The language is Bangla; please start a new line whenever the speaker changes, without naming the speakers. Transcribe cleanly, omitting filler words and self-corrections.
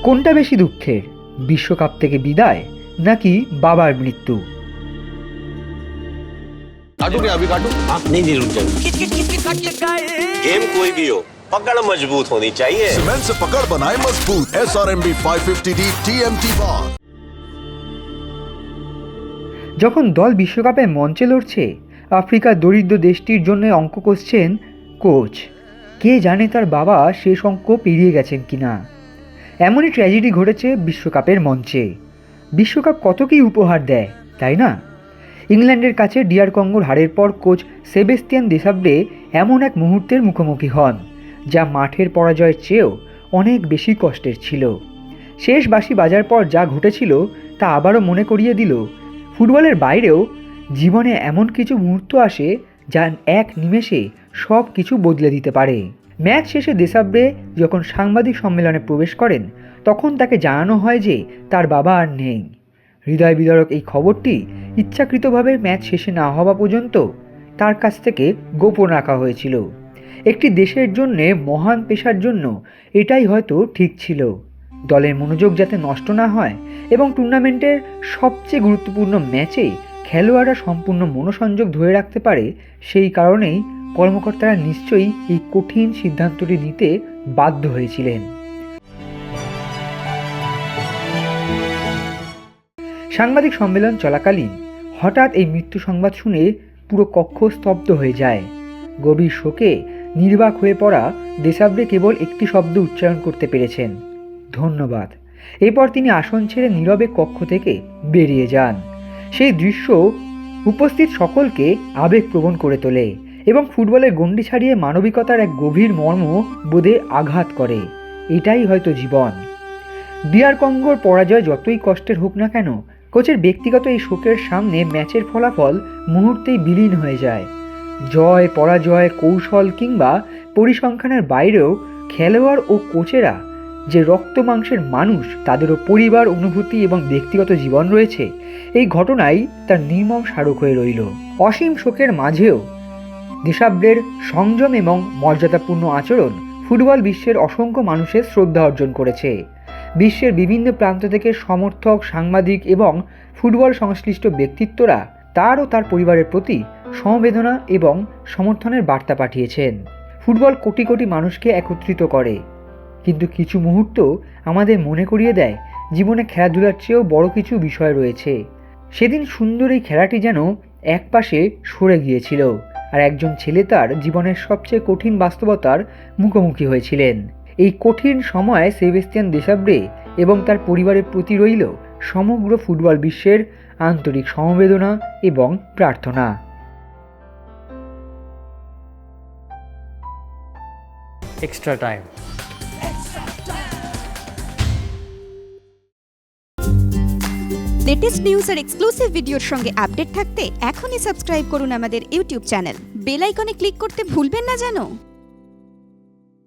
কোনটা বেশি দুঃখের, বিশ্বকাপ থেকে বিদায় নাকি বাবার মৃত্যু?
काटू क्या अभी काटू?
आप नहीं नहीं रुक जाओ। गेम कोई भी हो, पकड़ मजबूत होनी चाहिए।
सीमेंट से पकड़ बनाए मजबूत। SRMB 550D TMT bar।
যখন দল বিশ্বকাপে মঞ্চে লড়ছে, আফ্রিকার দরিদ্র দেশটির জন্য অঙ্ক কষছেন কোচ। কে জানে তার বাবা শেষ অঙ্ক পেরিয়ে গেছেন কিনা। এমনই ট্র্যাজেডি ঘটেছে বিশ্বকাপের মঞ্চে। বিশ্বকাপ কত কী উপহার দেয়, তাই না? ইংল্যান্ডের কাছে ডিআর কঙ্গোর হারের পর কোচ সেবেস্তিয়ান দেসাব্রে এমন এক মুহূর্তের মুখোমুখি হন যা মাঠের পরাজয়ের চেয়েও অনেক বেশি কষ্টের ছিল। শেষ বাঁশি বাজার পর যা ঘটেছিল তা আবারও মনে করিয়ে দিল ফুটবলের বাইরেও জীবনে এমন কিছু মুহূর্ত আসে যা এক নিমেষে সব কিছু বদলে দিতে পারে। ম্যাচ শেষে দেসাব্রে যখন সাংবাদিক সম্মেলনে প্রবেশ করেন, তখন তাকে জানানো হয় যে তার বাবা আর নেই। হৃদয় বিদারক এই খবরটি ইচ্ছাকৃতভাবে ম্যাচ শেষে না হওয়া পর্যন্ত তার কাছ থেকে গোপন রাখা হয়েছিল। একটি দেশের জন্যে, মহান পেশার জন্য এটাই হয়তো ঠিক ছিল। দলের মনোযোগ যাতে নষ্ট না হয় এবং টুর্নামেন্টের সবচেয়ে গুরুত্বপূর্ণ ম্যাচে খেলোয়াড়রা সম্পূর্ণ মনোসংযোগ ধরে রাখতে পারে, সেই কারণেই কর্মকর্তারা নিশ্চয়ই এই কঠিন সিদ্ধান্তটি নিতে বাধ্য হয়েছিলেন। সাংবাদিক সম্মেলন চলাকালীন হঠাৎ এই মৃত্যু সংবাদ শুনে পুরো কক্ষ স্তব্ধ হয়ে যায়। গভীর শোকে নির্বাক হয়ে পড়া দেসাব্রে কেবল একটি শব্দ উচ্চারণ করতে পেরেছেন, ধন্যবাদ। এরপর তিনি আসন ছেড়ে নীরবে কক্ষ থেকে বেরিয়ে যান। সেই দৃশ্য উপস্থিত সকলকে আবেগপ্রবণ করে তোলে এবং ফুটবলের গণ্ডি ছাড়িয়ে মানবিকতার এক গভীর মর্ম বোধে আঘাত করে। এটাই হয়তো জীবন। ডিআর কঙ্গোর পরাজয় যতই কষ্টের হোক না কেন, কোচের ব্যক্তিগত এই শোকের সামনে ম্যাচের ফলাফল মুহূর্তেই বিলীন হয়ে যায়। জয় পরাজয়, কৌশল কিংবা পরিসংখ্যানের বাইরেও খেলোয়াড় ও কোচেরা যে রক্ত মাংসের মানুষ, তাদেরও পরিবার, অনুভূতি এবং ব্যক্তিগত জীবন রয়েছে। এই ঘটনাই তার নির্মম স্মারক হয়ে রইল। অসীম শোকের মাঝেও দেসাব্রের সংযম এবং মর্যাদাপূর্ণ আচরণ ফুটবল বিশ্বের অসংখ্য মানুষের শ্রদ্ধা অর্জন করেছে। বিশ্বের বিভিন্ন প্রান্ত থেকে সমর্থক, সাংবাদিক এবং ফুটবল সংশ্লিষ্ট ব্যক্তিত্বরা তার ও তার পরিবারের প্রতি সমবেদনা এবং সমর্থনের বার্তা পাঠিয়েছেন। ফুটবল কোটি কোটি মানুষকে একত্রিত করে, কিন্তু কিছু মুহূর্ত আমাদের মনে করিয়ে দেয় জীবনে খেলাধুলার চেয়েও বড় কিছু বিষয় রয়েছে। সেদিন সুন্দর এই খেলাটি যেন একপাশে সরে গিয়েছিল, আর একজন ছেলে তার জীবনের সবচেয়ে কঠিন বাস্তবতার মুখোমুখি হয়েছিলেন। এই কঠিন সময়ে সেবেস্তিয়ান দেসাব্রে এবং তার পরিবারের প্রতি রইল সমগ্র ফুটবল বিশ্বের আন্তরিক সমবেদনা এবং প্রার্থনা।
Extra time.
লেটেস্ট নিউজ আর এক্সক্লুসিভ ভিডিওর সঙ্গে আপডেট থাকতে এখনই সাবস্ক্রাইব করুন আমাদের ইউটিউব চ্যানেল। বেল আইকনে ক্লিক করতে ভুলবেন না যেন।